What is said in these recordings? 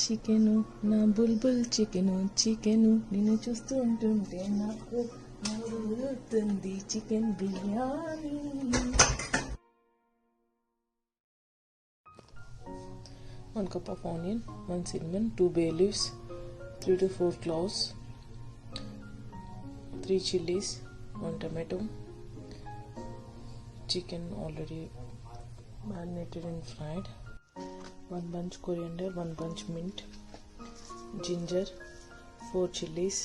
Chicken నా బుల్బుల్ chicken chicken నిన్ను చూస్తూ ఉంటుంటే నాకు నవ్వుతుంది chicken biryani. 1 cup of onion, 1 cinnamon, 2 bay leaves, 3 to 4 cloves, 3 chilies, 1 tomato, chicken already marinated and fried, 1 bunch coriander, 1 bunch mint, ginger, 4 chilies,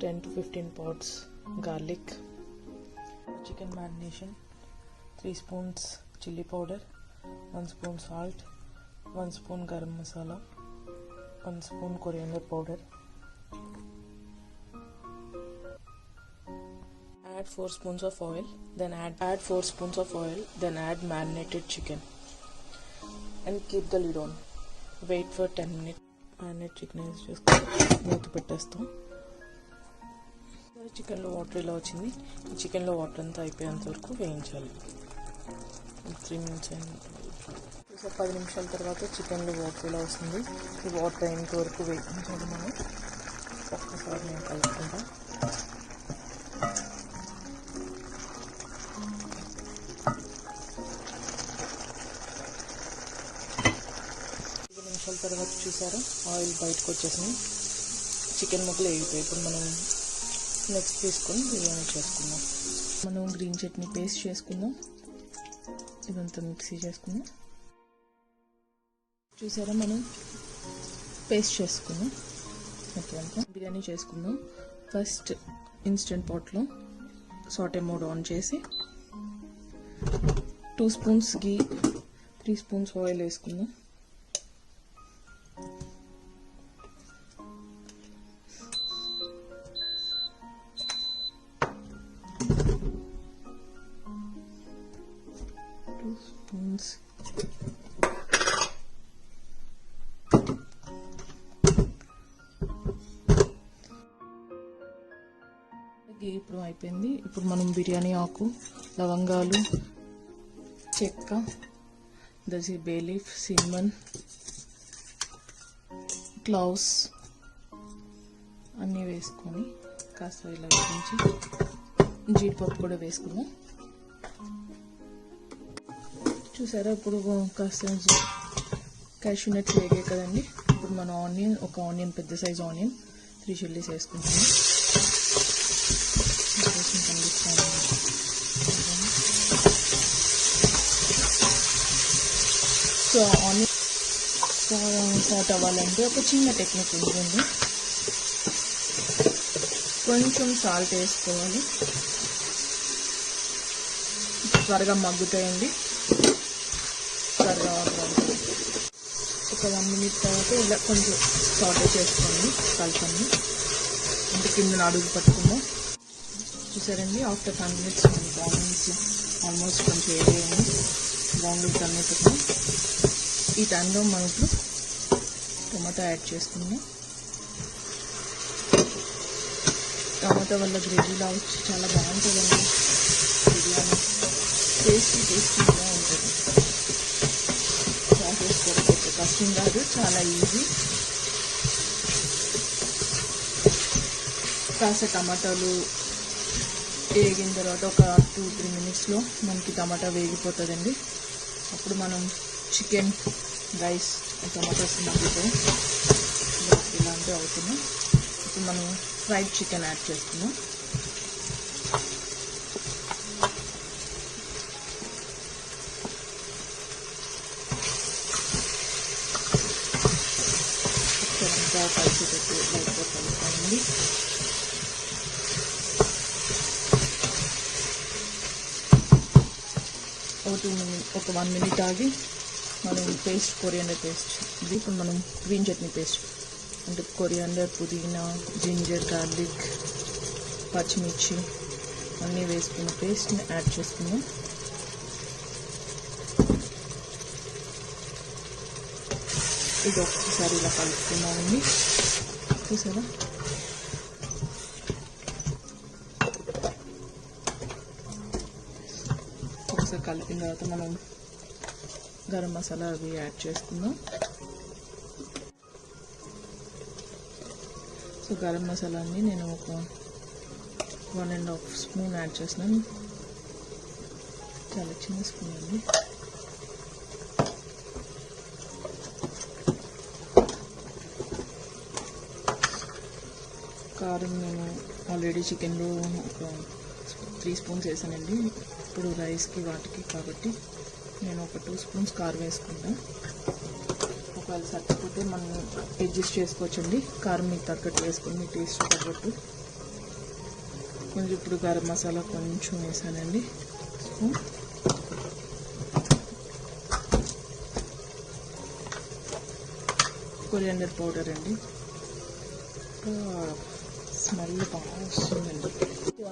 10 to 15 pods garlic. Chicken marination, 3 spoons chili powder, 1 spoon salt, 1 spoon garam masala, 1 spoon coriander powder. Add 4 spoons of oil, then add 4 spoons of oil, then add marinated chicken and keep the lid on. Wait for 10 minutes. Marinate chicken is just మూత పెట్టేస్తాం. చికెన్లో water ఇలా వచ్చింది. ఈ చికెన్లో water అంతా అయిపోయేంత వరకు వేయించాలి. 3 minutes అయిన 10 నిమిషాల తర్వాత చికెన్లో వాటర్ ఇలా వస్తుంది. ఈ వాటర్ అయినంత వరకు వేయించాలి. మనం ఒక్కసారి నేను కలుపుకుంటాం. తర్వాత చూసారా ఆయిల్ బయటకు వచ్చేసింది. చికెన్ ముక్కలు వేగిపోయి ఇప్పుడు మనం నెక్స్ట్ తీసుకొని బిర్యానీ చేసుకుందాం. మనం గ్రీన్ చట్నీ పేస్ట్ చేసుకుందాం. ఇదంతా మిక్సీ చేసుకుందాం. చూసారా మనం పేస్ట్ చేసుకుందాం. మొత్తం బిర్యానీ చేసుకుందాం. ఫస్ట్ ఇన్స్టెంట్ పాట్లో సాటే మోడ్ ఆన్ చేసి 2 స్పూన్స్ గీ, 3 స్పూన్స్ ఆయిల్ వేసుకుందాం. ఇప్పుడు అయిపోయింది. ఇప్పుడు మనం బిర్యానీ ఆకు, లవంగాలు, చెక్క, దసి బే లీఫ్, సిన్నమన్, క్లౌస్ అన్నీ వేసుకొని కాస్త ఇలా వేయించి జీడిపప్పు కూడా వేసుకుందాం. చూసారా ఇప్పుడు కాస్త క్యాష్యూ నట్స్ వేగాయి కదండి. ఇప్పుడు మన ఒక ఆనియన్ పెద్ద సైజ్ ఆనియన్, 3 చిల్లీస్ వేసుకుంటాము. సో ఆనియన్ సాట్ అవ్వాలంటే ఒక చిన్న టెక్నిక్ ఉంటుంది. కొంచెం సాల్ట్ వేసుకోవాలి. త్వరగా మగ్గుతాయండి. త్వరగా ఒక 1 minute తర్వాత ఇలా కొంచెం సాటే చేసుకోండి. కలపండి అంటే కింద అడుగు పట్టుకుందాం. చూసారండి ఆఫ్టర్ 10 minutes ఆనియన్స్ ఆల్మోస్ట్ కొంచెం వేయండి. బాగుంది అన్నిటికీ. ఈ టైంలో మనం ఇప్పుడు టమాటా యాడ్ చేసుకుందాం. టమాటా వల్ల గ్రేవీలా వచ్చి చాలా బాగుంటుందండి బిర్యానీ. టేస్టీగా ఉంటుంది. ప్రాసెస్ కూడా కష్టం కాదు, చాలా ఈజీ. కాస్త టమాటాలు వేగిన తర్వాత ఒక 2-3 minutesలో మనకి టమాటా వేగిపోతుందండి. అప్పుడు మనం చికెన్, రైస్, టమాటాస్ మగ్గుతాయి. ఇలాంటివి అవుతున్నాయి. ఇప్పుడు మనం ఫ్రైడ్ చికెన్ యాడ్ చేసుకుందాం. ఒకసారి కలిసిపెట్టి లైట్గా కలుపుతామండి. ఒక 1 minute ఆగి మనం పేస్ట్, కొరియాండర్ పేస్ట్, ఇది ఇప్పుడు మనం గ్రీన్ చట్నీ పేస్ట్ అంటే కొరియాండర్, పుదీనా, జింజర్, గార్లిక్, పచ్చిమిర్చి అన్నీ వేసుకున్న పేస్ట్ని యాడ్ చేసుకుందాం. ఇది ఒక్కసారి ఇలా కలుపుకున్నామండి. చూసారా ఒకసారి కలిపిన తర్వాత మనం గరం మసాలా అవి యాడ్ చేసుకుందాం. సో గరం మసాలాని నేను ఒక 1.5 స్పూన్ యాడ్ చేస్తున్నాను. చాలా చిన్న స్పూన్ అండి. కారం నేను ఆల్రెడీ చికెన్లో ఒక 3 స్పూన్స్ వేసానండి. ఇప్పుడు రైస్కి వాటికి కాబట్టి నేను ఒక 2 స్పూన్స్ కారం వేసుకుంటాను. ఒకవేళ సరిపోతే మనం అడ్జస్ట్ చేసుకోవచ్చండి. కారం మీకు తగ్గట్టు వేసుకొని మీ టేస్ట్ తగ్గట్టు. కొంచెం ఇప్పుడు గరం మసాలా కొంచెం వేసానండి. కొరియాండర్ పౌడర్ అండి. స్మెల్ బాగా వస్తుందండి.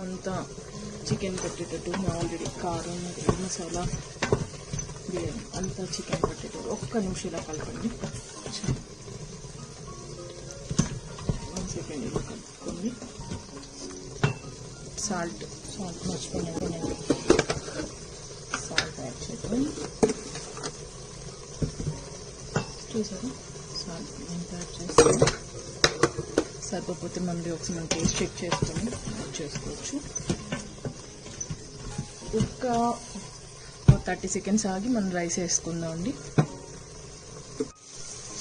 అంతా చికెన్ పట్టేటట్టు ఆల్రెడీ కారం గరం మసాలా బిర్యానీ అంతా చికెన్ పట్టేటట్టు ఒక్క నిమిషం ఇలా కలపండి. 1 సెకండ్ ఇలా కలుపుకోండి. సాల్ట్ మర్చిపోయినానండి. సాల్ట్ యాడ్ చేద్దాం. చూసారా సాల్ట్ ఎంత యాడ్ చేస్తాం. సరిపోతే మళ్ళీ ఒకసారి మనం టేస్ట్ చెక్ చేసుకొని యాడ్ చేసుకోవచ్చు. ఒక 30 సెకండ్స్ ఆగి మనం రైస్ వేసుకుందాం అండి.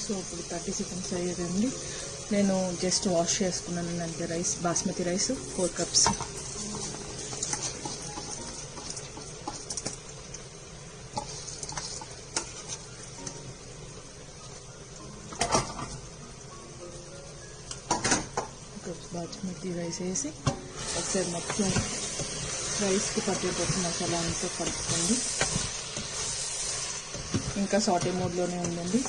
సో ఇప్పుడు 30 సెకండ్స్ అయ్యేదండి. నేను జస్ట్ వాష్ చేసుకున్నాను అంటే rice basmati rice 4 cups. Basmati rice వేసి ఒకసారి మొత్తం రైస్కి పట్టేటట్టు మసాలా అంతా కలుపుకోండి. ఇంకా సాటే మోడ్లోనే ఉందండి.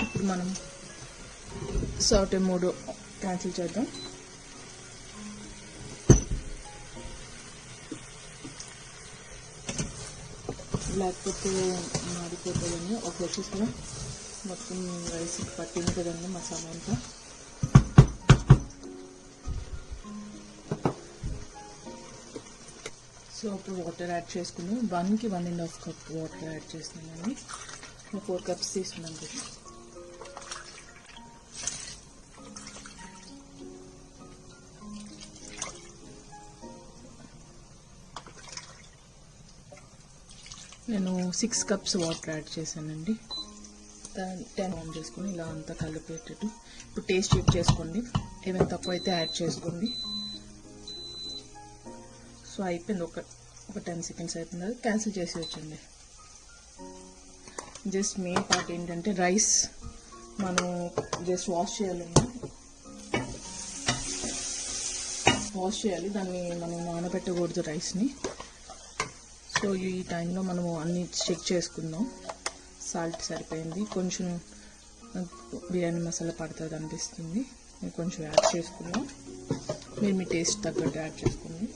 ఇప్పుడు మనం సాటే మోడ్ క్యాన్సిల్ చేద్దాం. లేకపోతే మాడిపోతుందండి. ఒక వచ్చేసి మొత్తం రైస్కి పట్టింది కదండి మసాలా అంతా. సో ఇప్పుడు వాటర్ యాడ్ చేసుకున్నాం. 1కి 1.5 కప్ వాటర్ యాడ్ చేస్తున్నానండి. 4 కప్స్ తీసుకున్నాను కదా. నేను 6 కప్స్ వాటర్ యాడ్ చేశానండి. 10 ఆన్ చేసుకుని ఇలా అంతా కలిపేటట్టు. ఇప్పుడు టేస్ట్ చెక్ చేసుకోండి. ఏమైనా తక్కువ అయితే యాడ్ చేసుకోండి. సో అయిపోయింది. ఒక 10 సెకండ్స్ అయిపోయింది. క్యాన్సిల్ చేసి వచ్చండి. జస్ట్ మెయిన్ పార్ట్ ఏంటంటే రైస్ మనం జస్ట్ వాష్ చేయాలండి. దాన్ని మనం నానబెట్టకూడదు రైస్ని. సో ఈ టైంలో మనము అన్నీ చెక్ చేసుకుందాం. సాల్ట్ సరిపోయింది. కొంచెం బిర్యానీ మసాలా పడుతుంది అనిపిస్తుంది. నేను కొంచెం యాడ్ చేసుకున్నాం. మీరు మీ టేస్ట్ తగ్గట్టు యాడ్ చేసుకోండి.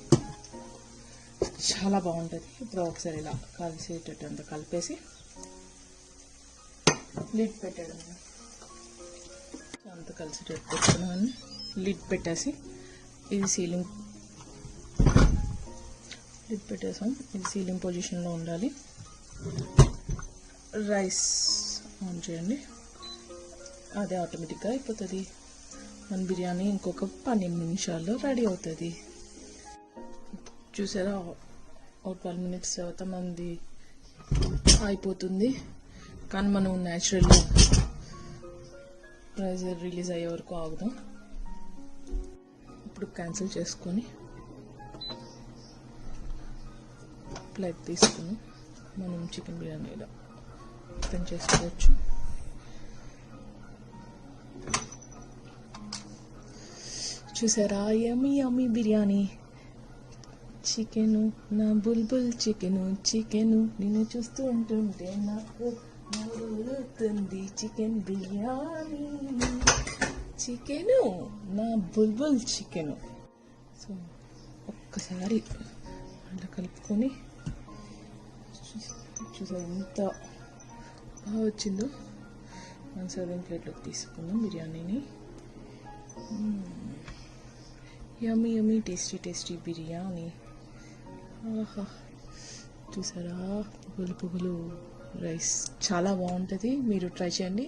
చాలా బాగుంటుంది. ఇప్పుడు ఒకసారి ఇలా కలిసేటట్టు అంతా కలిపేసి లిడ్ పెట్టడం. అంతా కలిసేటట్టు పెట్టుకున్నాను. లిడ్ పెట్టేసి ఇది లిడ్ పెట్టేసాం. ఇది సీలింగ్ పొజిషన్లో ఉండాలి. రైస్ ఆన్ చేయండి. అదే ఆటోమేటిక్గా అయిపోతుంది. మన బిర్యానీ ఇంకొక 12 నిమిషాల్లో రెడీ అవుతుంది. చూసారా, ఒక 12 మినిట్స్ తర్వాత మనది అయిపోతుంది. కానీ మనం న్యాచురల్ ప్రెజర్ రిలీజ్ అయ్యే వరకు ఆగుదాం. ఇప్పుడు క్యాన్సిల్ చేసుకొని ప్లేట్ తీసుకుని మనం చికెన్ బిర్యానీలో ఓపెన్ చేసుకోవచ్చు. చూసారా, యమ్మీ యమ్మీ బిర్యానీ. చికెను నా బుల్బుల్ చికెను నిన్ను చూస్తూ ఉంటుంటే నాకు నవ్వుతుంది. చికెన్ బిర్యానీ చికెను నా బుల్బుల్ చికెను. సో ఒక్కసారి అలా కలుపుకొని చూసారు ఎంత బాగా వచ్చిందో. మనం సర్వింగ్ ప్లేట్లోకి తీసుకున్నాం బిర్యానీని. యమ్మీ యమ్మీ టేస్టీ బిర్యానీ. ఆహా, చూసారా, పువ్వులు రైస్ చాలా బాగుంటుంది. మీరు ట్రై చేయండి.